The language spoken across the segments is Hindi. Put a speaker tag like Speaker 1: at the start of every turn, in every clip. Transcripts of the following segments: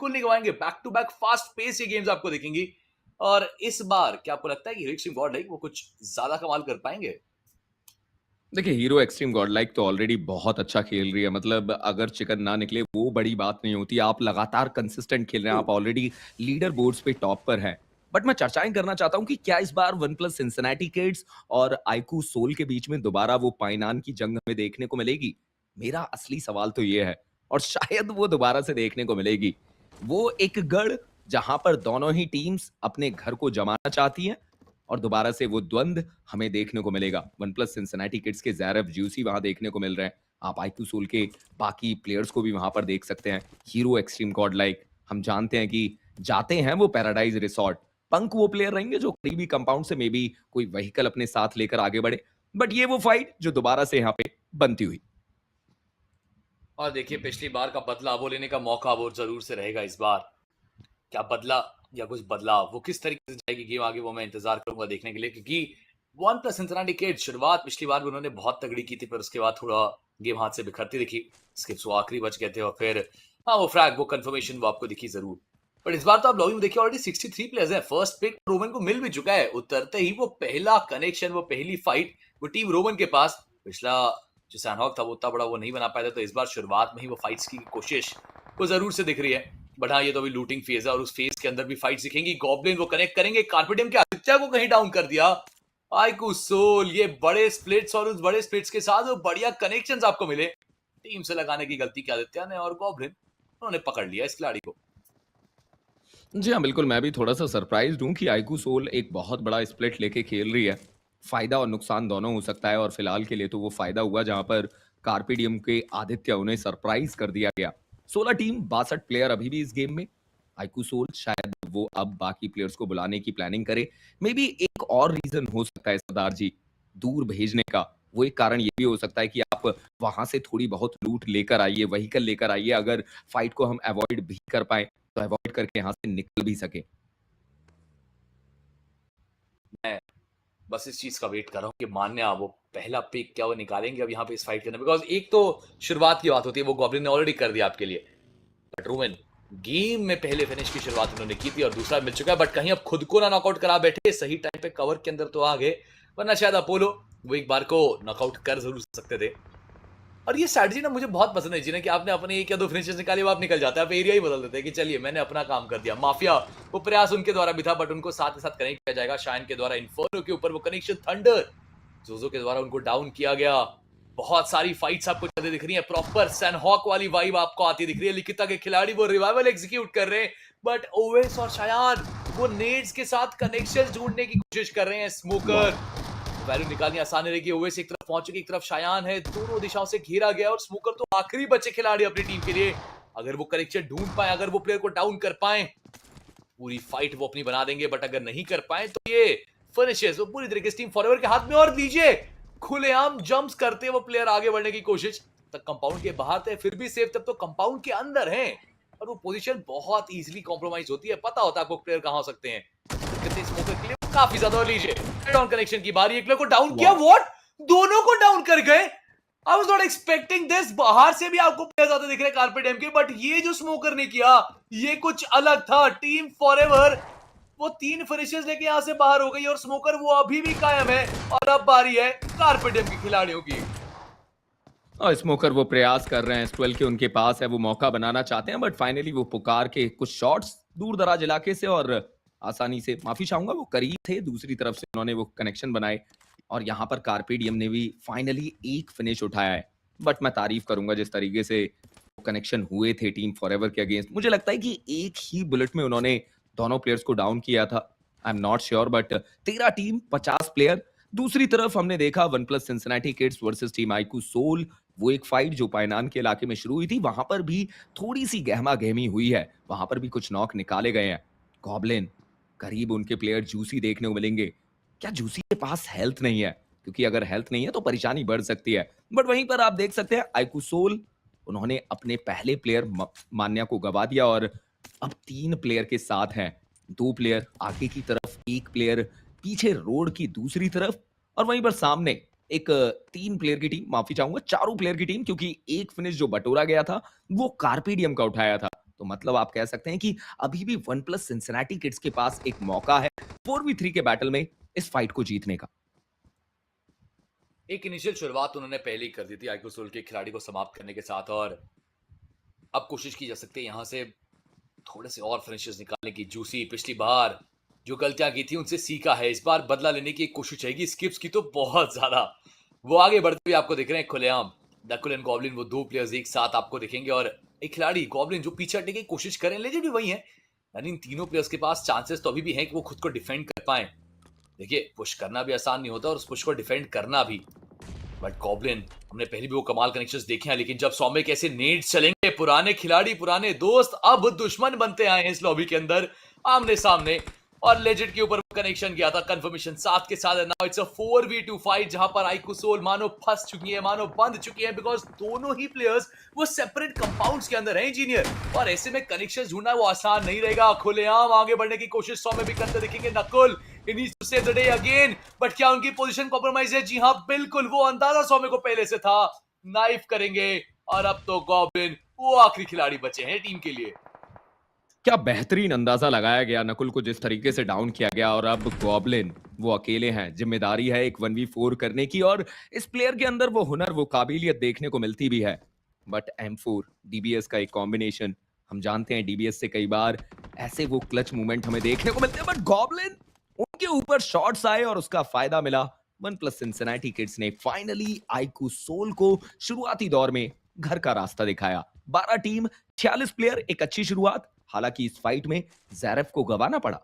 Speaker 1: बिल्कुल नहीं गवाएंगे। Back to back fast pace ये गेम्स आपको दिखेंगी। और इस बार क्या आपको लगता है कि एक्सट्रीम गॉड लाइक वो कुछ ज्यादा कमाल कर पाएंगे?
Speaker 2: देखिए, हीरो एक्सट्रीम गॉडलाइक तो ऑलरेडी बहुत अच्छा खेल रही है। मतलब अगर चिकन ना निकले वो बड़ी बात नहीं होती। आप लगातार कंसिस्टेंट खेल रहे हैं,
Speaker 1: ट्रू।
Speaker 2: आप ऑलरेडी लीडर बोर्ड्स पे टॉप पर हैं। बट मैं चर्चाएं करना चाहता हूं कि क्या इस बार वन प्लस सिंसिनैटी किड्स और आइकू सोल के बीच में दोबारा वो पाइनान की जंग हमें देखने को मिलेगी? मेरा असली सवाल तो ये है, और शायद वो दोबारा से देखने को मिलेगी। वो एक गढ़ जहां पर दोनों ही टीम्स अपने घर को जमाना चाहती हैं, और दोबारा से वो द्वंद हमें देखने को मिलेगा। वन प्लस सिंसिनैटी किड्स के ज़ैरफ ज्यूसी वहां देखने को मिल रहे हैं। आप आईक्यू सोल के बाकी प्लेयर्स को भी वहां पर देख सकते हैं। हीरो एक्सट्रीम गॉड लाइक हम जानते हैं कि जाते हैं वो पैराडाइज रिसोर्ट। पंक वो प्लेयर रहेंगे जो करीबी कंपाउंड से मे बी कोई व्हीकल अपने साथ लेकर आगे बढ़े। बट ये वो फाइट जो दोबारा से यहाँ पे बनती हुई।
Speaker 1: और देखिए पिछली बार का बदला वो लेने का मौका वो जरूर से रहेगा इस बार। क्या बदला या कुछ बदलाव वो किस तरीके से जाएगी गेम आगे, वो मैं इंतजार करूंगा देखने के लिए, क्योंकि वन प्लस सिंसिनैटी की शुरुआत पिछली बार भी उन्होंने बहुत तगड़ी की थी, पर उसके बाद थोड़ा गेम हाथ से बिखरती दिखी। स्किप्स वो आखिरी बच गए थे और फिर हाँ वो फ्रैग वो कंफर्मेशन वो आपको दिखी जरूर। पर इस बार तो आप लॉबी में देखिए ऑलरेडी 63 प्लेयर्स हैं। फर्स्ट पिक रोमन को मिल भी चुका है। उतरते ही वो पहला कनेक्शन, वो पहली फाइट वो टीम रोमन के पास। पिछला जो सैनहॉक था वो उतना बड़ा वो नहीं बना पाया था, तो इस बार शुरुआत में ही वो फाइट्स की कोशिश वो जरूर से दिख रही है। बट हाँ ये तो अभी लूटिंग फेज है और उस फेज के अंदर भी फाइट्स दिखेंगी। गॉब्लिन वो कनेक्ट करेंगे, कार्पेडियम के आदित्य को कहीं डाउन कर दिया। आइकू सोल ये बड़े स्प्लिट्स और उस बड़े स्प्लिट्स के साथ वो बढ़िया कनेक्शंस आपको मिले। टीम से लगाने की गलती की आदित्य ने, और गॉब्लिन उन्होंने पकड़ लिया इस खिलाड़ी को।
Speaker 2: जी हाँ, बिल्कुल, मैं भी थोड़ा-सा सरप्राइज़्ड हूँ कि आइकू सोल एक बहुत बड़ा स्प्लिट लेके खेल रही है। फ़ायदा और नुकसान दोनों हो सकता है, और फिलहाल के लिए तो वो फ़ायदा हुआ जहाँ पर कार्पेडियम के आदित्य उन्हें सरप्राइज़ कर दिया गया। 16 टीम, 62 प्लेयर अभी भी इस गेम में। आइकू सोल शायद वो अब बाकी प्लेयर्स को बुलाने की प्लानिंग करे। मेबी एक और रीज़न हो सकता है सरदार जी, दूर भेजने का। वो एक कारण ये भी हो सकता है कि आप वहाँ से थोड़ी बहुत लूट लेकर आइए, व्हीकल लेकर आइए, अगर फाइट को हम अवॉइड भी कर पाएँ, तो अवॉइड करके यहाँ से निकल भी सके।
Speaker 1: मैं बस इस चीज का वेट कर रहा हूँ कि मान्या वो पहला पिक क्या वो निकालेंगे अब यहाँ पे इस फाइट के अंदर, बिकॉज एक तो शुरुआत की बात होती है वो गॉब्लिन ने ऑलरेडी कर दिया आपके लिए। बट रोमन गेम में पहले फिनिश की शुरुआत उन्होंने की थी और दूसरा मिल चुका है। बट कहीं अब खुद को ना नॉकआउट करा बैठे, सही टाइम पे कवर के अंदर तो आ गए, वरना शायद अपोलो वो एक बार को नॉकआउट कर जरूर सकते थे। और ये स्ट्रैटेजी ना मुझे बहुत पसंद है जिन्हें कि आपने अपने एक या दो फिनिशेस निकाले, वो आप निकल जाते हैं, आप एरिया ही बदल देते हैं कि चलिए मैंने अपना काम कर दिया। माफिया वो प्रयास उनके द्वारा भी था, बट उनको साथ के साथ कनेक्ट किया जाएगा शाइन के द्वारा। इन्फर्नो के ऊपर वो कनेक्शन, थंडर जोजो के द्वारा उनको डाउन किया गया। बहुत सारी फाइट्स आपको चलती दिख रही है, प्रॉपर सैनहॉक वाली वाइब आपको आती दिख रही है। लिखिता के खिलाड़ी वो रिवाइवल एग्जीक्यूट कर रहे हैं, बट ओवेस और शायान वो नेड्स के साथ कनेक्शन ढूंढने की कोशिश कर रहे हैं। स्मोकर वैल्यू निकालनी आसान रहेगी। ओवेस एक तरफ पहुंच चुकी, एक तरफ शायान है, दोनों दिशाओं से घेरा गया और स्मोकर तो आखिरी बचे खिलाड़ी अपनी टीम के लिए। अगर वो कनेक्शन ढूंढ पाए, अगर वो प्लेयर को डाउन कर पाए, पूरी फाइट वो अपनी बना देंगे। बट अगर नहीं कर पाए तो ये फिनिशेस वो पूरी तरीके से टीम फॉरएवर के हाथ में। और लीजिए खुलेआम जंप्स करते वो प्लेयर आगे बढ़ने की कोशिश, तक कंपाउंड के बाहर थे फिर भी सेफ, तब तो कंपाउंड के अंदर हैं और वो पोजीशन बहुत इजीली कॉम्प्रोमाइज होती है। पता होता है आपको प्लेयर कहां हो सकते हैं। स्मोकर के लिए काफी ज्यादा। लीजिए डाउन कनेक्शन की बारी, एक प्लेयर को डाउन किया,
Speaker 2: वाह!
Speaker 1: व्हाट दोनों को डाउन कर गए। I was not expecting this. बाहर से भी आपको प्लेयर ज्यादा दिख रहे कार्पेट एम के, बट ये जो स्मोकर ने किया ये कुछ अलग था। टीम फॉरएवर वो 3 फिनिशेस लेके यहां से बाहर हो गई और स्मोकर वो अभी भी कायम है। और अब बारी है कार्पेट एम के खिलाड़ियों की।
Speaker 2: और स्मोकर वो प्रयास कर रहे हैं, 12 के उनके पास है, वो मौका बनाना चाहते हैं, बट फाइनली वो पुकार के कुछ शॉट्स दूर दराज इलाके से और आसानी से, माफी चाहूंगा, वो करीब थे, दूसरी तरफ से उन्होंने वो कनेक्शन बनाए। और यहाँ पर कार्पेडियम ने भी फाइनली एक फिनिश उठाया है। बट मैं तारीफ करूंगा जिस तरीके से कनेक्शन हुए थे टीम फॉरएवर के अगेंस्ट। मुझे लगता है कि एक ही बुलेट में उन्होंने दोनों प्लेयर्स को डाउन किया था। I am not sure, but 13 team 50 player. दूसरी तरफ हमने देखा one plus Cincinnati kids versus team आइकू सोल। वो एक फाइट जो पाइनान के इलाके में शुरू हुई थी, वहां पर भी थोड़ी सी गहमा गहमी हुई है, वहां पर भी कुछ नॉक निकाले गए हैं। गॉब्लिन करीब उनके प्लेयर जूसी देखने को मिलेंगे। क्या जूसी के पास हेल्थ नहीं है? क्योंकि अगर हेल्थ नहीं है तो परेशानी बढ़ सकती है। बट वहीं पर आप देख सकते हैं आइकू सोल, उन्होंने अपने पहले प्लेयर मान्या को गवा दिया और अब 3 प्लेयर के साथ हैं। 2 प्लेयर आगे की तरफ, 1 प्लेयर पीछे रोड की दूसरी तरफ, और वहीं पर सामने एक 3 प्लेयर की टीम, माफी चाहूंगा 4 प्लेयर की टीम, क्योंकि एक फिनिश जो बटोरा गया था वो कार्पेडियम का उठाया था। तो मतलब आप कह सकते हैं कि अभी भी वन प्लस सिंसिनेटी किड्स के पास एक मौका है 4v3 के बैटल में इस फाइट को जीतने का।
Speaker 1: एक इनिशियल शुरुआत उन्होंने पहले ही कर दी थी आईक्यू सोल के खिलाड़ी को समाप्त करने के साथ, और अब कोशिश की जा सकती है यहाँ से थोड़े से और फिनिशेस निकालने की। जूसी पिछली बार जो गलतियां की थी उनसे सीखा है, इस बार बदला लेने की कोशिश रहेगी। स्किप्स की तो बहुत ज्यादा, वो आगे बढ़ते हुए आपको दिख रहे हैं खुलेआम। डकुल एंड गॉब्लिन, वो दो प्लेयर्स एक साथ आपको दिखेंगे, और एक खिलाड़ी गॉब्लिन जो पीछे हटने की कोशिश करें, लेजेंड भी वही है। यानी इन तीनों प्लेयर्स के पास चांसेस तो अभी भी हैं कि वो खुद को डिफेंड कर पाए। देखिए, पुश करना भी आसान नहीं होता और उस पुश को डिफेंड करना भी। बट गॉब्लिन, हमने पहले भी वो कमाल कनेक्शंस देखे हैं, लेकिन जब सौम्य कैसे नेड्स चलेंगे, पुराने खिलाड़ी पुराने दोस्त अब दुश्मन बनते आए हैं इस लॉबी के अंदर आमने सामने। और लेजेंड के ऊपर कनेक्शन किया था, कंफर्मेशन साथ के साथ। Now it's a 4v2 fight जहां पर आईक्यू सोल मानो फंस चुकी है, मानो बंद चुकी है, बिकॉज दोनों ही प्लेयर्स वो सेपरेट कंपाउंड्स के अंदर हैं इंजीनियर, और ऐसे में कनेक्शन ढूंढना वो आसान नहीं रहेगा। खुलेआम आगे बढ़ने की कोशिश सौम्य भी करते दिखेंगे। Nakul needs to save the day again, but क्या उनकी पोजीशन कॉम्प्रोमाइज है? जी हां, बिल्कुल। वो अंदाजा सौम्य को पहले से था, नाइफ करेंगे, और अब तो गॉब्लिन वो आखिरी खिलाड़ी बचे हैं टीम के लिए।
Speaker 2: क्या बेहतरीन अंदाजा लगाया गया नकुल को जिस तरीके से डाउन किया गया, और अब गॉब्लिन वो अकेले हैं। जिम्मेदारी है एक 1v4 करने की, और इस प्लेयर के अंदर वो हुनर, वो काबिलियत देखने को मिलती भी है। बट M4 डीबीएस का एक कॉम्बिनेशन, हम जानते हैं डीबीएस से कई बार ऐसे वो क्लच मूवमेंट हमें देखने को मिलते हैं, बट गॉब्लिन उनके ऊपर शॉट्स आए और उसका फायदा मिला। वन प्लस सिंसिनेटी किड्स ने फाइनली आईक्यू सोल को शुरुआती दौर में घर का रास्ता दिखाया। 12 टीम, 46 प्लेयर, एक अच्छी शुरुआत। हालांकि इस फाइट में ज़ैरेफ को गंवाना पड़ा।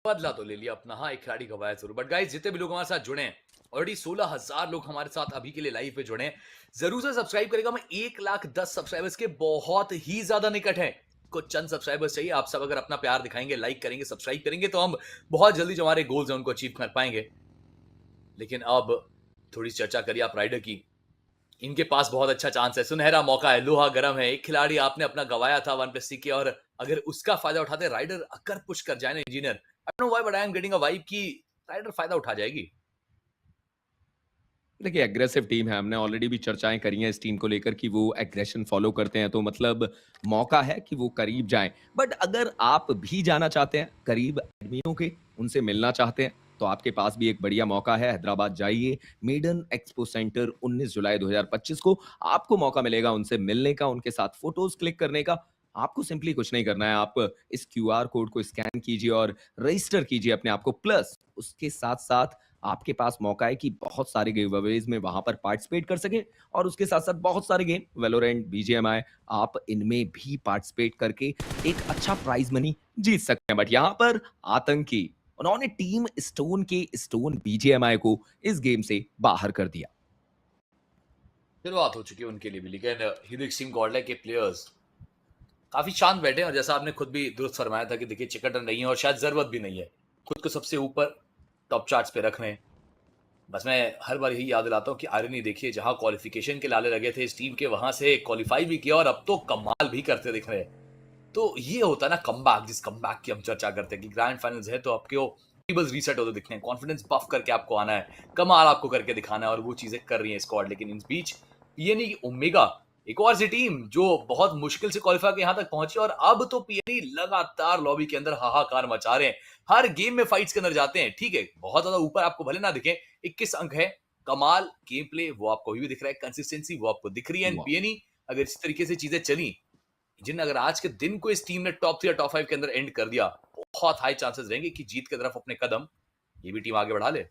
Speaker 1: बदला तो ले लिया अपना, हाँ एक खिलाड़ी गवाया जरूर। बट गाइस, जितने भी लोग हमारे साथ जुड़े हैं, ऑलरेडी 16,000 लोग हमारे साथ अभी के लिए लाइव पे जुड़े हैं। जरूर से सब्सक्राइब करेगा। मैं 1,10,000 सब्सक्राइबर्स के बहुत ही ज्यादा निकट है। कुछ चंद सब्सक्राइबर्स चाहिए। आप सब अगर अपना प्यार दिखाएंगे, लाइक करेंगे, सब्सक्राइब करेंगे, तो हम बहुत जल्दी जो हमारे गोल्स हैं उनको अचीव कर पाएंगे। लेकिन अब थोड़ी चर्चा करिए आप राइडर की। इनके पास बहुत अच्छा चांस है, सुनहरा मौका है, लोहा गर्म है। एक खिलाड़ी आपने अपना गवाया था 1+C के, और अगर उसका फायदा उठाते राइडर, अगर पुश कर जाए ना engineer, I don't know why but I am getting a vibe कि राइडर फायदा उठा जाएगी।
Speaker 2: देखिए, एग्रेसिव टीम है, हमने ऑलरेडी भी चर्चाएं करी हैं इस टीम को लेकर कि वो एग्रेशन फॉलो करते हैं, तो मतलब मौका है कि वो करीब जाएं। बट अगर आप भी जाना चाहते हैं करीब एडमिनों के, उनसे मिलना चाहते हैं, तो आपके पास भी एक बढ़िया मौका है। हैदराबाद जाइए, मेडन एक्सपो सेंटर 19 जुलाई 2025 को आपको मौका मिलेगा उनसे मिलने का, उनके साथ फोटोज क्लिक करने का। आपको सिंपली कुछ नहीं करना है, आप इस क्यूआर कोड को स्कैन कीजिए और रजिस्टर कीजिए अपने आप को। प्लस उसके साथ साथ आपके पास मौका है कि बहुत सारे गिव अवेज में वहां पर पार्टिसिपेट कर सके, और उसके साथ साथ बहुत सारे गेम वैलोरेंट, बीजीएमआई, आप इनमें भी पार्टिसिपेट करके एक अच्छा प्राइज मनी जीत सकते हैं। बट यहाँ पर आतंकी, उन्होंने टीम स्टोन के स्टोन बीजीएमआई को इस गेम से बाहर कर दिया।
Speaker 1: शुरुआत हो चुकी है उनके लिए भी, लेकिन हिदिक सिंह गॉडलाइक के प्लेयर्स काफी शांत बैठे हैं, और जैसा आपने खुद भी दुरुस्त फरमाया था कि देखिए चिकन रन नहीं है और शायद जरूरत भी नहीं है। खुद को सबसे ऊपर टॉप चार्ट्स पे रख रहे हैं। बस मैं हर बार यही याद दिलाता हूँ कि आयरनी देखिए, जहां क्वालिफिकेशन के लाले लगे थे इस टीम के, वहां से क्वालिफाई भी किया और अब तो कमाल भी करते दिख रहे हैं। तो ये होता है ना कमबैक, जिस कमबैक की हम चर्चा करते हैं कि ग्रैंड फाइनल्स है तो आपके टेबल्स रीसेट होते दिखने हैं, कॉन्फिडेंस बफ करके आपको आना है, कमाल आपको करके दिखाना है, और वो चीजें कर रही है स्क्वाड। लेकिन इस बीच पीएनई ओमेगा, एक और सी टीम जो बहुत मुश्किल से क्वालिफाई के यहां तक पहुंची, और अब तो पीएनई लगातार लॉबी के अंदर हाहाकार मचा रहे हैं। हर गेम में फाइट्स के अंदर जाते हैं। ठीक है, बहुत ज्यादा ऊपर आपको भले ना दिखे, 21 अंक है, कमाल गेम प्ले वो आपको अभी भी दिख रहा है, कंसिस्टेंसी वो आपको दिख रही है। एंड
Speaker 2: वाह।
Speaker 1: पीएनई अगर इस तरीके से चीजें चली, जिन अगर आज के दिन को इस टीम ने टॉप 3 या टॉप 5 के अंदर एंड कर दिया, बहुत हाई चांसेस रहेंगे कि जीत की तरफ अपने कदम ये भी टीम आगे बढ़ा ले।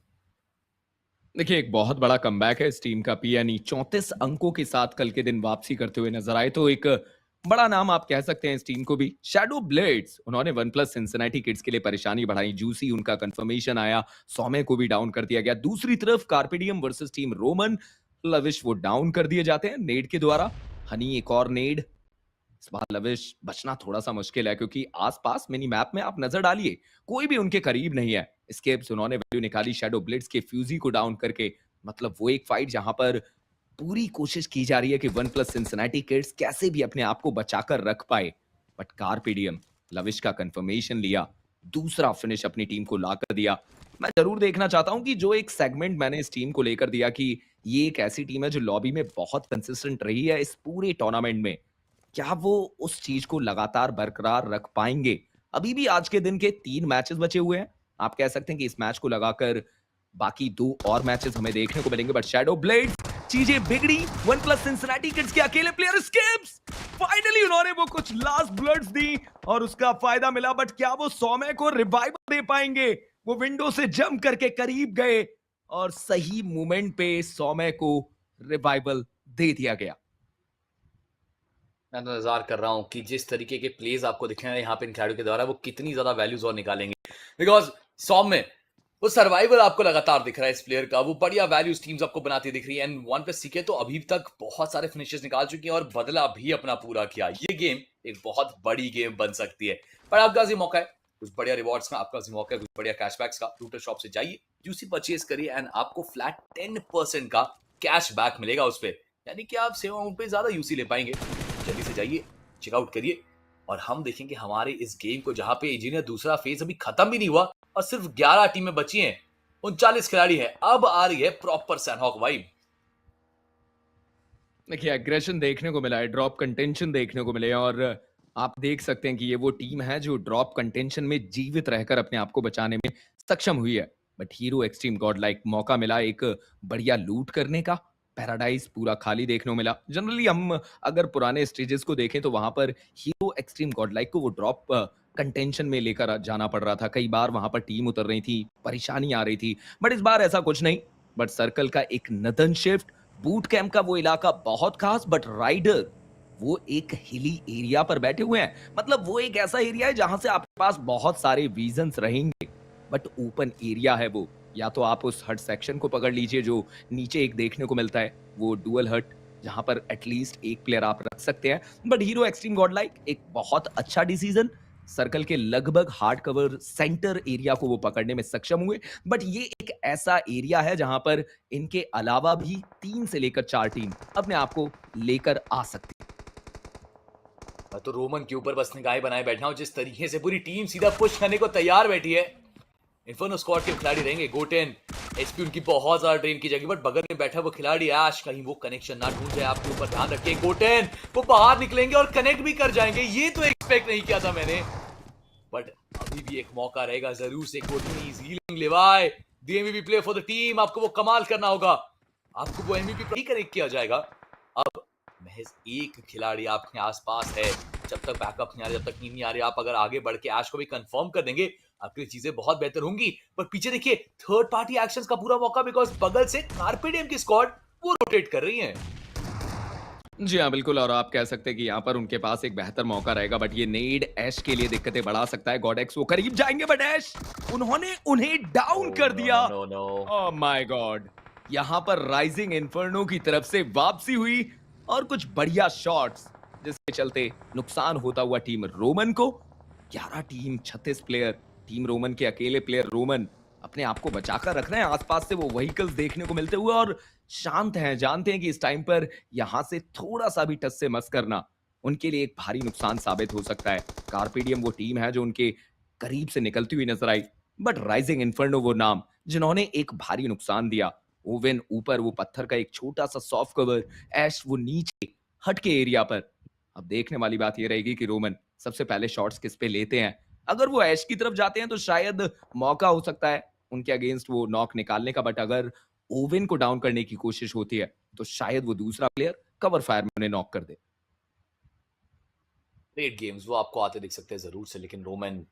Speaker 2: देखिए, एक बहुत बड़ा कमबैक है इस टीम का। पीएनई 34 अंकों के साथ कल के दिन वापसी करते हुए नजर आए, तो एक बड़ा नाम आप कह सकते हैं इस टीम को भी। शैडो ब्लेड्स, उन्होंने वन प्लस सिंसिनेटी किड्स के लिए परेशानी बढ़ाई। जूसी, उनका कंफर्मेशन आया, सौम्य को भी डाउन कर दिया गया। दूसरी तरफ कार्पेडियम वर्सेस टीम रोमन, लविश वो डाउन कर दिए जाते हैं नेड के द्वारा। हनी, एक और नेड। इस बार लविश बचना थोड़ा सा मुश्किल है, क्योंकि आसपास मिनी मैप में आप नजर डालिए, कोई भी उनके करीब नहीं है। स्केप्स, उन्होंने वैल्यू निकाली शैडो ब्लिट्स के फ्यूजी को डाउन करके। मतलब वो एक फाइट जहां पर पूरी कोशिश की जा रही है कि वन प्लस सिंसिनेटी किड्स कैसे भी अपने आप को बचाकर रख पाए। बट कार्पेडियम, लविश का कंफर्मेशन लिया, दूसरा फिनिश अपनी टीम को ला कर दिया। मैं जरूर देखना चाहता हूं कि जो एक सेगमेंट मैंने इस टीम को लेकर दिया कि ये एक ऐसी टीम है जो लॉबी में बहुत कंसिस्टेंट रही है इस पूरे टूर्नामेंट में, क्या वो उस चीज को लगातार बरकरार रख पाएंगे? अभी भी आज के दिन के 3 मैचेस बचे हुए हैं। आप कह सकते हैं कि इस मैच को लगाकर बाकी 2 और मैचेस हमें देखने को मिलेंगे, बट शैडो ब्लेड चीजें बिगड़ी। वन प्लस सिंसिनाटी किड्स के अकेले प्लेयर स्केप्स, फाइनली उन्होंने वो कुछ लास्ट ब्लड्स दी और उसका फायदा मिला, बट क्या वो सौम्य को रिवाइवल दे पाएंगे? वो विंडो से जंप करके करीब गए और सही मोमेंट पे सौम्य को रिवाइवल दे दिया गया।
Speaker 1: मैं तो इंतजार कर रहा हूँ कि जिस तरीके के प्लेज आपको दिख रहे हैं यहाँ पे इन खिलाड़ियों के द्वारा, वो कितनी ज्यादा वैल्यूज और निकालेंगे। बिकॉज सौम्य, वो सर्वाइवल आपको लगातार दिख रहा है इस प्लेयर का, वो बढ़िया वैल्यूज टीम्स आपको बनाती दिख रही है। एंड वन प्लस सीके तो अभी तक बहुत सारे फिनिशेस निकाल चुकी है और बदला भी अपना पूरा किया। ये गेम एक बहुत बड़ी गेम बन सकती है, पर आपका पास ये मौका है कुछ बढ़िया रिवॉर्ड्स का, आपका पास मौका है कुछ बढ़िया कैशबैक्स का। लूटर शॉप से जाइए, यूसी परचेज करिए एंड आपको फ्लैट 10% का कैश बैक मिलेगा उस पर, यानी कि आप सेवा अमाउंट पे ज्यादा यूसी ले पाएंगे। जल्दी से जाइए, चेकआउट करिए और हम देखेंगे हमारे इस गेम को, जहां पे इंजीनियर दूसरा फेज अभी खत्म भी नहीं हुआ और सिर्फ 11 टीमें बची हैं, 39 खिलाड़ी हैं। अब आ रही है प्रॉपर सैनहॉक वाइब।
Speaker 2: देखिए एग्रेशन देखने को मिला है, ड्रॉप कंटेंशन देखने को मिले और आप देख सकते हैं कि ये वो टीम है जो ड्रॉप कंटेंशन में जीवित रहकर अपने आप को बचाने में सक्षम हुई है। But hero extreme God like मौका मिला एक बढ़िया लूट करने का, पैराडाइज पूरा खाली देखने को मिला। जनरली हम अगर पुराने स्टेजेस को देखें तो वहां पर हीरो एक्सट्रीम गॉड लाइक को वो ड्रॉप कंटेंशन में लेकर जाना पड़ रहा था, कई बार वहां पर टीम उतर रही थी, परेशानी आ रही थी। बट इस बार ऐसा कुछ नहीं। बट सर्कल का एक नदन शिफ्ट, बूट कैंप का वो इलाका बहुत खास, बट राइडर वो एक हिली एरिया पर बैठे हुए हैं। मतलब वो एक ऐसा एरिया है जहां से आपके पास बहुत सारे विजन्स रहेंगे, बट ओपन एरिया है वो। या तो आप उस हट सेक्शन को पकड़ लीजिए जो नीचे एक देखने को मिलता है, वो डुअल हट, जहां पर एटलीस्ट एक प्लेयर आप रख सकते हैं। But hero extreme God like एक बहुत अच्छा डिसीजन, सर्कल के लगभग हार्ड कवर सेंटर एरिया को वो पकड़ने में सक्षम हुए। बट ये एक ऐसा एरिया है जहां पर इनके अलावा भी 3 से लेकर 4 टीम अपने आप को लेकर आ सकती है।
Speaker 1: मैं तो रोमन के ऊपर बस निगाहें बनाए बैठा हूं, जिस तरीके से पूरी टीम सीधा पुश करने को तैयार बैठी है। इन्फर्नो स्क्वाड के खिलाड़ी रहेंगे, गोटेन एचपी उनकी बहुत ज्यादा ड्रेन की जाएगी, बट बगल में बैठा वो खिलाड़ी ऐश, कहीं वो कनेक्शन ना ढूंढ जाए, आपके ऊपर ध्यान रखिए। गोटेन वो बाहर निकलेंगे और कनेक्ट भी कर जाएंगे, ये तो एक्सपेक्ट नहीं किया था मैंने। बट अभी भी एक मौका रहेगा जरूर से। Goten is healing लेवाई, the MVP player for the team. आपको वो कमाल करना होगा, आपको वो एमवीपी पर ही कनेक्ट किया जाएगा। अब महज एक खिलाड़ी आपके आसपास है, जब तक बैकअप नहीं आ रहा, जब तक टीम नहीं आ रही, आप अगर आगे बढ़ के ऐश को भी कंफर्म कर देंगे, आपके लिए चीजें बहुत बेहतर होंगी। पर पीछे देखिए थर्ड पार्टी एक्शंस का पूरा मौका, बिकॉज बगल से कार्पेडियम की स्क्वाड वो रोटेट कर रही है।
Speaker 2: जी हाँ, बिल्कुल। और आप कह सकते हैं कि यहाँ पर उनके पास एक बेहतर मौका रहेगा, बट ये नेड ऐश के लिए दिक्कतें बढ़ा सकता है। गॉड एक्स वो करीब जाएंगे, बट ऐश उन्होंने उन्हें डाउन कर दिया।
Speaker 1: No no.
Speaker 2: Oh my god, यहाँ पर राइजिंग इन्फर्नो की तरफ से वापसी हुई और कुछ बढ़िया शॉट्स, जिसके चलते नुकसान होता हुआ टीम रोमन को। 11 टीम 36 प्लेयर, टीम रोमन के अकेले प्लेयर रोमन अपने आप को बचाकर रख रहे हैं। आसपास से वो व्हीकल्स देखने को मिलते हुए और शांत हैं, जानते हैं कि इस टाइम पर यहां से थोड़ा सा भी टच से मस करना उनके लिए एक भारी नुकसान साबित हो सकता है। कार्पेडियम वो टीम है जो उनके करीब से निकलती हुई नजर आई, बट राइजिंग इन्फर्नो वो नाम जिन्होंने एक भारी नुकसान दिया। ओवेन ऊपर वो पत्थर का एक छोटा सा सॉफ्ट कवर, ऐश वो नीचे हट के एरिया पर। अब देखने वाली बात ये रहेगी कि रोमन सबसे पहले शॉट्स किस पे लेते हैं। अगर वो ऐश की तरफ जाते हैं तो शायद मौका हो सकता है उनके अगेंस्ट वो नॉक निकालने का, बट अगर ओवेन को डाउन करने की कोशिश होती है तो शायद वो दूसरा प्लेयर कवर फायर में उन्हें नॉक कर दे।
Speaker 1: ग्रेट गेम्स वो आपको आते दिख सकते हैं जरूर से, लेकिन रोमन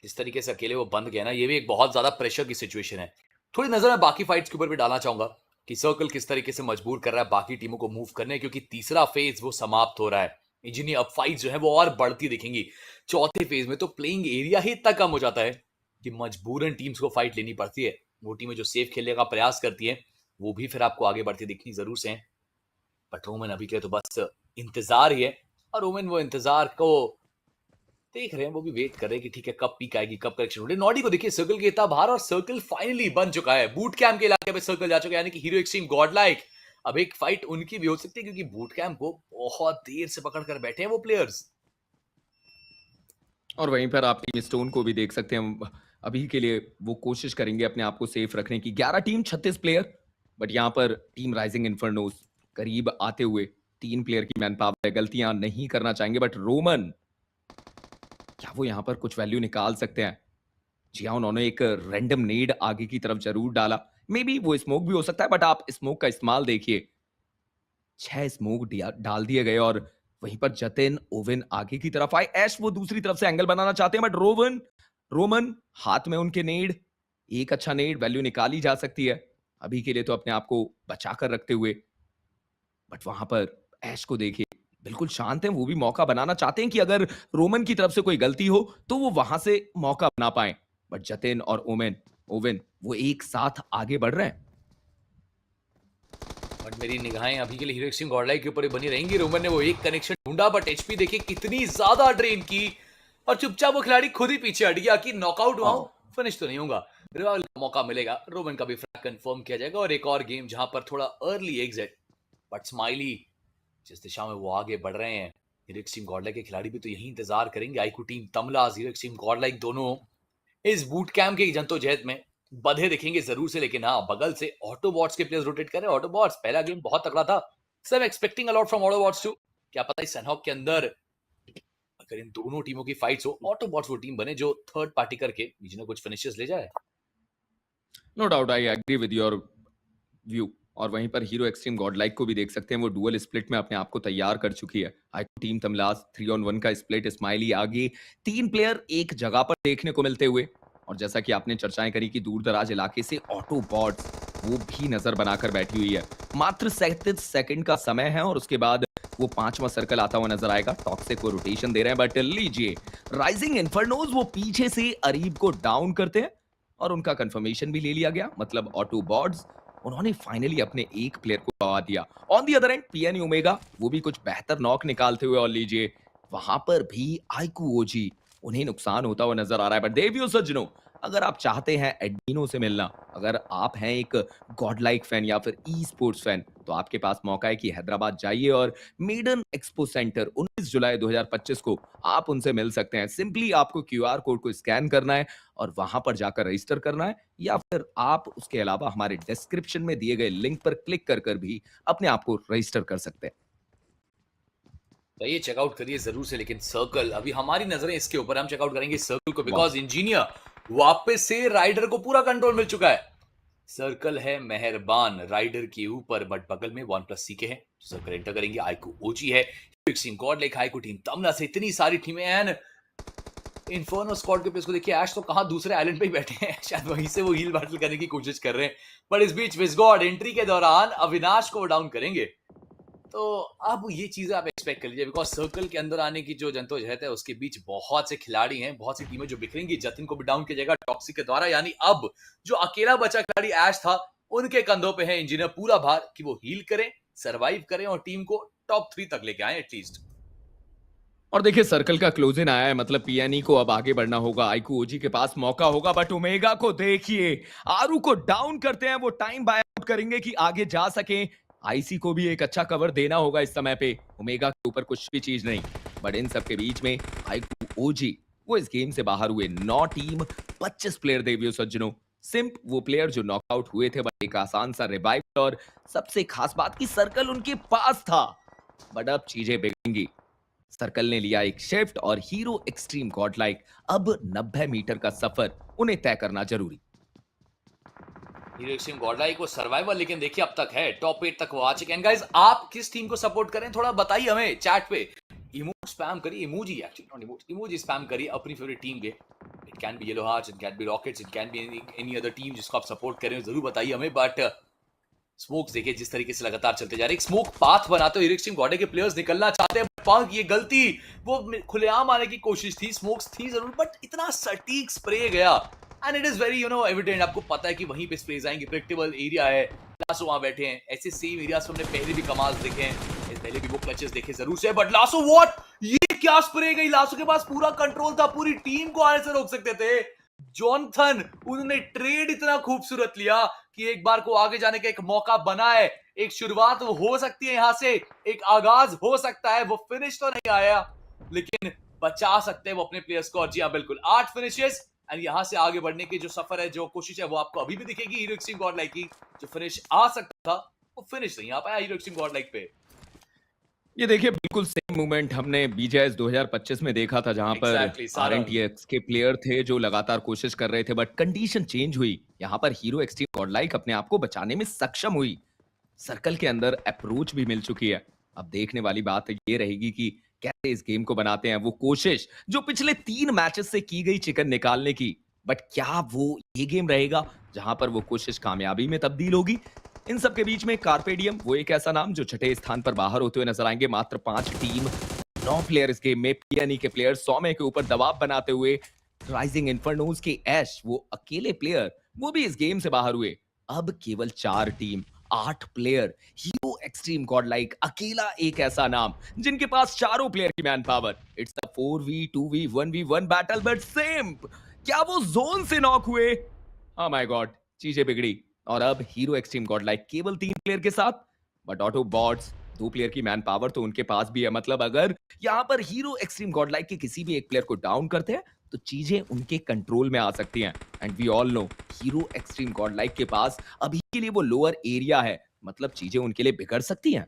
Speaker 1: जिस तरीके से अकेले वो बंद गया ना, ये भी एक बहुत ज्यादा प्रेशर की सिचुएशन है। थोड़ी नजर मैं बाकी फाइट्स के ऊपर भी डालना चाहूंगा कि सर्कल किस तरीके से मजबूर कर रहा है बाकी टीमों को मूव करने, क्योंकि तीसरा फेज वो समाप्त हो रहा है। इंजीनियर अब फाइट जो है वो और बढ़ती दिखेंगी। चौथे फेज में तो प्लेइंग एरिया ही इतना कम हो जाता है कि मजबूरन टीम्स को फाइट लेनी पड़ती है। वो टीमें जो सेफ खेलने का प्रयास करती हैं वो भी फिर आपको आगे बढ़ती दिखनी जरूर से है। बट रोमन अभी के तो बस इंतजार ही है, और रोमन वो इंतजार को देख रहे हैं, वो भी वेट कर रहे हैं कि ठीक है कब पीक आएगी, कब करेक्शन होगी। नॉडी को देखिए सर्कल के इतना बाहर, और सर्कल फाइनली बन चुका है। बूट कैंप के इलाके पे सर्कल जा चुका है, यानी कि हीरो एक्सट्रीम गॉड लाइक। अब एक फाइट उनकी भी हो सकती है, क्योंकि बूट कैंप को बहुत देर से पकड़ कर बैठे हैं वो प्लेयर्स।
Speaker 2: और वहीं पर आप टीम स्टोन को भी देख सकते हैं। अभी के लिए वो कोशिश करेंगे अपने आप को सेफ रखने की। 11 टीम 36 प्लेयर, बट यहाँ पर टीम राइजिंग इन्फर्नोस करीब आते हुए 3 प्लेयर की मैन पावर है, गलतियां नहीं करना चाहेंगे, बट रोमन क्या वो यहां पर कुछ वैल्यू निकाल सकते हैं? जी हाँ, उन्होंने एक रैंडम नीड आगे की तरफ जरूर डाला। मे बी वो स्मोक भी हो सकता है, बट आप स्मोक का इस्तेमाल देखिए। 6 स्मोक डाल दिए गए और वहीं पर जतिन ओवेन आगे की तरफ आए। ऐश वो दूसरी तरफ से एंगल बनाना चाहते हैं, बट रोमन हाथ में उनके नेड, एक अच्छा नेड वैल्यू निकाली जा सकती है अभी के लिए तो अपने आप को बचा कर रखते हुए। बट वहां पर ऐश को देखिए, बिल्कुल शांत है, वो भी मौका बनाना चाहते हैं कि अगर रोमन की तरफ से कोई गलती हो तो वो वहां से मौका बना पाए। बट जतिन और ओवेन वो एक साथ आगे बढ़ रहे हैं।
Speaker 1: बट मेरी निगाहें अभी के लिए हीरो एक्सट्रीम गॉडलाइक के ऊपर ही बनी रहेंगी। रोमन ने वो एक कनेक्शन ढूंढा, बट एचपी देखिए कितनी ज्यादा ड्रेन की, और चुपचाप वो खिलाड़ी खुद ही पीछे हट गया कि नॉकआउट हुआ हूं, फिनिश तो नहीं होगा। रिवाइवल का मौका मिलेगा, रोमन का भी फ्रैग कंफर्म किया जाएगा और एक और गेम जहां पर थोड़ा अर्ली एग्जिट। बट स्माइली जिस दिशा में वो आगे बढ़ रहे हैं, हीरो एक्सट्रीम गॉडलाइक के खिलाड़ी भी तो यही इंतजार करेंगे। आईक्यू टीम तमलाज, हीरो एक्सट्रीम गॉडलाइक दोनों इस बूट कैंप की जद्दोजहद में बधे दिखेंगे जरूर से। लेकिन हाँ, बगल से ऑटोबॉट्स के प्लेयर्स रोटेट कर रहे हैं। ऑटोबॉट्स पहला गेम बहुत तगड़ा था, सब expecting a lot from Autobots too. क्या पता इस सनहॉक के अंदर अगर इन दोनों टीमों की फाइट्स हो, ऑटोबॉट्स वो टीम बने जो थर्ड पार्टी करके बीच में कुछ फिनिशेस ले जाए।
Speaker 2: No doubt, I agree with your view. और वहीं पर हीरो एक्सट्रीम गॉडलाइक को भी देख सकते हैं, वो डुअल स्प्लिट में अपने आप को तैयार कर चुकी है। आईक्यू टीम तमलाज 3-on-1 का स्प्लिट, स्माइली आगे, 3 प्लेयर एक जगह पर देखने को मिलते हुए। और जैसा कि आपने चर्चाएं करी कि दूर दराज इलाके से ऑटोबॉट्स वो भी नजर बनाकर बैठी हुई है। मात्र 37 सेकंड का समय है और उसके बाद वो 5वां सर्कल आता हुआ नजर आएगा। टॉक्सिक को रोटेशन दे रहे हैं, बट लीजिए राइजिंग इन्फर्नोज वो पीछे से अरीब को डाउन करते हैं और उनका कंफर्मेशन भी ले लिया गया। मतलब ऑटोबॉट्स उन्होंने फाइनली अपने एक प्लेयर को गवा दिया। On the other and PN omega वो भी कुछ बेहतर नॉक निकालते हुए, और लीजिए वहां पर भी आईक्यू ओजी उन्हें नुकसान होता हुआ नजर आ रहा है। बट देवियो सज्जनों, अगर आप चाहते हैं एडमिनो से मिलना, अगर आप हैं एक गॉडलाइक फैन या फिर ई स्पोर्ट्स फैन, तो आपके पास मौका है कि हैदराबाद जाइए और मेडन एक्सपो सेंटर 19 जुलाई 2025 को आप उनसे मिल सकते हैं। सिंपली आपको क्यूआर कोड को स्कैन करना है और वहां पर जाकर रजिस्टर करना है, या फिर आप उसके अलावा हमारे डिस्क्रिप्शन में दिए गए लिंक पर क्लिक कर कर भी अपने आप को रजिस्टर कर सकते हैं।
Speaker 1: ये चेकआउट करिए जरूर से। लेकिन सर्कल, अभी हमारी नजरें इसके ऊपर, हम चेकआउट करेंगे सर्कल को, बिकॉज इंजीनियर वापस से राइडर को पूरा कंट्रोल मिल चुका है। सर्कल है मेहरबान राइडर के ऊपर, बट बगल में 1+C के हैं, सर्कल एंटर करेंगे। आईक्यू ओजी है, fixing Godlike, IQ team तमला से इतनी सारी टीमें एंड इन्फर्नो स्क्वाड के प्लेयर्स को देखिए। ऐश तो कहां दूसरे आइलैंड पे ही बैठे हैं, शायद वहीं से वो हील बैटल करने की कोशिश कर रहे हैं। पर इस बीच विजगॉड एंट्री के दौरान अविनाश को डाउन करेंगे। तो अब ये चीजें आप एक्सपेक्ट कर लीजिए, बिकॉज सर्कल के अंदर आने की जो जद्दोजहद है उसके बीच बहुत से खिलाड़ी हैं, बहुत सी टीमें जो बिखरेंगी। जतिन को भी डाउन किया जाएगा टॉक्सिक के द्वारा, यानी अब जो अकेला बचा खिलाड़ी ऐश था, उनके कंधों पे है इंजीनियर पूरा भार कि वो हील करें, सरवाइव करें और टीम को टॉप 3 तक लेके आए एटलीस्ट।
Speaker 2: और देखिए सर्कल का क्लोज इन आया है, मतलब पीएनई को अब आगे बढ़ना होगा। आईक्यू ओजी के पास मौका होगा, बट ओमेगा को देखिए, आरू को डाउन करते हैं। वो टाइम बाय आउट करेंगे कि आगे जा सके। आईसी को भी एक अच्छा कवर देना होगा इस समय पे, ओमेगा के ऊपर कुछ भी चीज नहीं। बट इन सबके बीच में आईक्यू ओजी वो इस गेम से बाहर हुए। 9 टीम 25 प्लेयर देवियो सज्जनों। सिंप वो प्लेयर जो नॉकआउट हुए थे, बट एक आसान सा रिवाइव, और सबसे खास बात की सर्कल उनके पास था। बट अब चीजें बिगड़ेंगी। सर्कल ने लिया एक शिफ्ट और हीरो एक्सट्रीम गॉडलाइक अब 90 मीटर का सफर उन्हें तय करना जरूरी।
Speaker 1: हीरो एक्सट्रीम गॉडलाइक को सर्वाइवल, लेकिन देखिए अब तक है टॉप 8 तक वो आ चुके हैं। गाइस, आप किस टीम को सपोर्ट करें थोड़ा बताइए हमें चैट पे। इमोट स्पैम करिए, emoji actually not emote, emoji spam करिए अपनी फेवरेट टीम के। It can be yellow hearts, it can be rockets, it can be any other team जिसको आप सपोर्ट करें, जरूर बताइए हमें। बट स्मोक्स देखिए जिस तरीके से लगातार चलते जा रहे हैं, स्मोक पाथ बनाते हुए हीरो गॉडे के प्लेयर्स निकलना चाहते हैं, बट ये गलती, वो खुलेआम आने की कोशिश थी, स्मोक्स थी जरूर, बट इतना सटीक स्प्रे गया and it is very evident. आपको पता है कि वहीं पे स्प्रेज आएंगे, प्रेडिक्टेबल एरिया है, लासो वहां बैठे हैं। ऐसे सेम एरियाज हमने पहले भी कमाल देखे हैं, इस पहले भी वो क्लचेस देखे जरूर से। बट लासो व्हाट, ये क्या स्प्रे गई, लासो के पास पूरा कंट्रोल था, पूरी टीम को आने से रोक सकते थे। जॉनथन, उन्होंने ट्रेड इतना खूबसूरत लिया कि एक बार को आगे जाने का एक मौका बना है, एक शुरुआत हो सकती है, यहां से एक आगाज हो सकता है। वो फिनिश तो नहीं आया, लेकिन बचा सकते हैं वो अपने प्लेयर्स को। और जी हाँ, बिल्कुल 8 फिनिशेस एंड यहां से आगे बढ़ने की जो सफर है, जो कोशिश है, वो आपको अभी भी दिखेगी हीरो एक्सट्रीम गॉडलाइक की। जो फिनिश आ सकता था, वो फिनिश नहीं आ पाया हीरो एक्सट्रीम गॉडलाइक पे।
Speaker 2: ये देखिए बिल्कुल सेम मूवमेंट हमने बीजीएस 2025 में देखा था जहां पर
Speaker 1: एग्जैक्टली सारंग।
Speaker 2: आरएनटीएक्स के प्लेयर थे जो लगातार कोशिश कर रहे थे बट कंडीशन चेंज हुई। यहाँ पर हीरो एक्सट्रीम गॉडलाइक अपने आप को बचाने में सक्षम हुई। सर्कल के अंदर अप्रोच भी मिल चुकी है। अब देखने वाली बात ये रहेगी कि कैसे इस गेम को बनाते हैं। वो कोशिश जो पिछले 3 मैचेस से की गई चिकन निकालने की, बट क्या वो ये गेम रहेगा जहां पर वो कोशिश कामयाबी में तब्दील होगी? इन सब के बीच में कार्पेडियम वो एक ऐसा नाम जो छठे स्थान पर बाहर होते हुए नजर आएंगे। मात्र 5 टीम 9 प्लेयर इस गेम में। पीएनई के प्लेयर 100 के ऊपर दबाव बनाते हुए राइजिंग इन्फर्नोज के ऐश वो अकेले प्लेयर वो भी इस गेम से बाहर हुए। अब केवल 4 team 8 player hero extreme Godlike अकेला एक ऐसा नाम जिनके पास चारों प्लेयर की man power. It's a 4v2v 1v1 battle but same. क्या वो जोन से नॉक हुए? oh my god, चीजें बिगड़ी और अब हीरो एक्सट्रीम गॉडलाइक केवल 3 प्लेयर के साथ, बट ऑटो बॉट्स 2 प्लेयर की मैन पावर तो उनके पास भी है। मतलब अगर यहां पर हीरो एक्सट्रीम गॉडलाइक के किसी भी एक प्लेयर को डाउन करते हैं तो चीजें उनके कंट्रोल में आ सकती हैं। And we all know Hero extreme Godlike के पास अभी के लिए वो लोअर एरिया है, मतलब चीजें उनके लिए बिगड़ सकती हैं।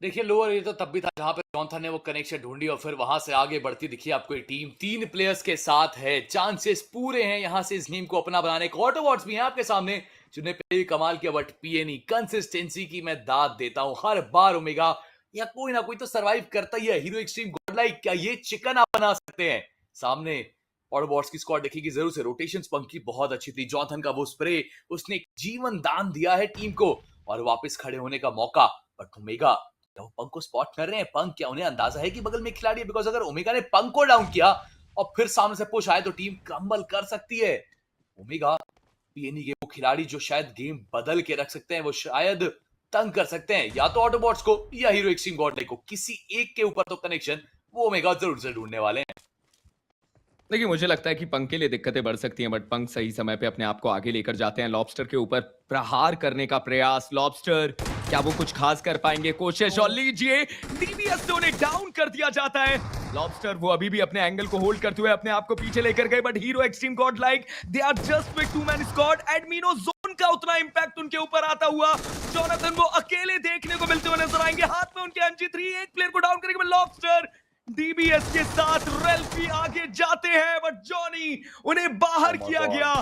Speaker 1: देखिए लोअर एरिया तो तब भी था जहां पे जॉनथन ने वो कनेक्शन ढूंढी और फिर वहां से आगे बढ़ती दिखी आपको ये टीम। 3 प्लेयर्स के साथ है, चांसेस पूरे हैं यहां से इस गेम को अपना बनाने के। ऑटोबॉट्स भी हैं आपके सामने जिन्हें पहले भी कमाल किया, बट पीएनई कंसिस्टेंसी की मैं दाद देता हूं हर बार। ओमेगा या कोई ना कोई तो सरवाइव करता ही है। हीरो एक्सट्रीम गॉडलाइक क्या ये चिकन आप बना सकते हैं? सामने ऑटोबॉट्स की स्क्वाड देखेगी जरूर से। रोटेशन पंक की बहुत अच्छी थी। जॉनथन का वो स्प्रे, उसने एक जीवन दान दिया है टीम को और वापस खड़े होने का मौका। बट ओमेगा क्या वो पंक को स्पॉट कर रहे हैं? पंक क्या उन्हें अंदाजा है कि बगल में खिलाड़ी है? बिकॉज अगर ओमेगा ने पंक को डाउन किया और फिर सामने से पुश आए तो टीम क्रम्बल कर सकती है। ओमेगा पीएनई के वो खिलाड़ी जो शायद गेम बदल के रख सकते हैं, वो शायद तंग कर सकते हैं या तो ऑटोबॉट्स को या हीरो एक्सट्रीम गॉडलाइक को। किसी एक के ऊपर तो कनेक्शन वो ओमेगा जरूर से ढूंढने वाले हैं।
Speaker 2: देखिए मुझे लगता है कि पंक के लिए दिक्कतें बढ़ सकती हैं, बट पंक सही समय पे अपने आप को आगे लेकर जाते हैं। लॉबस्टर के ऊपर प्रहार करने का प्रयास। लॉबस्टर क्या वो कुछ खास कर पाएंगे? कोशिश और लीजिए डीबीएस से उन्हें डाउन कर दिया जाता है। लॉबस्टर वो अभी भी अपने एंगल को होल्ड करते हुए अपने आप को पीछे लेकर गए, but hero extreme Godlike they are just with 2 man squad. एडमिनो जोन का उतना इंपैक्ट उनके ऊपर आता हुआ जॉनथन वो अकेले देखने को मिलते हुए नजर आएंगे। हाथ में उनके MG3 एक प्लेयर को डाउन करेंगे। लॉबस्टर डीबीएस के साथ रेल्फी आगे जाते हैं, बट जॉनी उन्हें बाहर किया गया।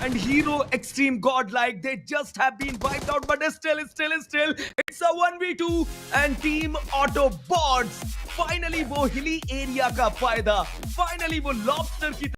Speaker 2: And Hero extreme Godlike they just have been wiped out, but still it's a 1v2 and team Autobots finally वो हिली एरिया का फायदा, फाइनली वो लॉबस्टर की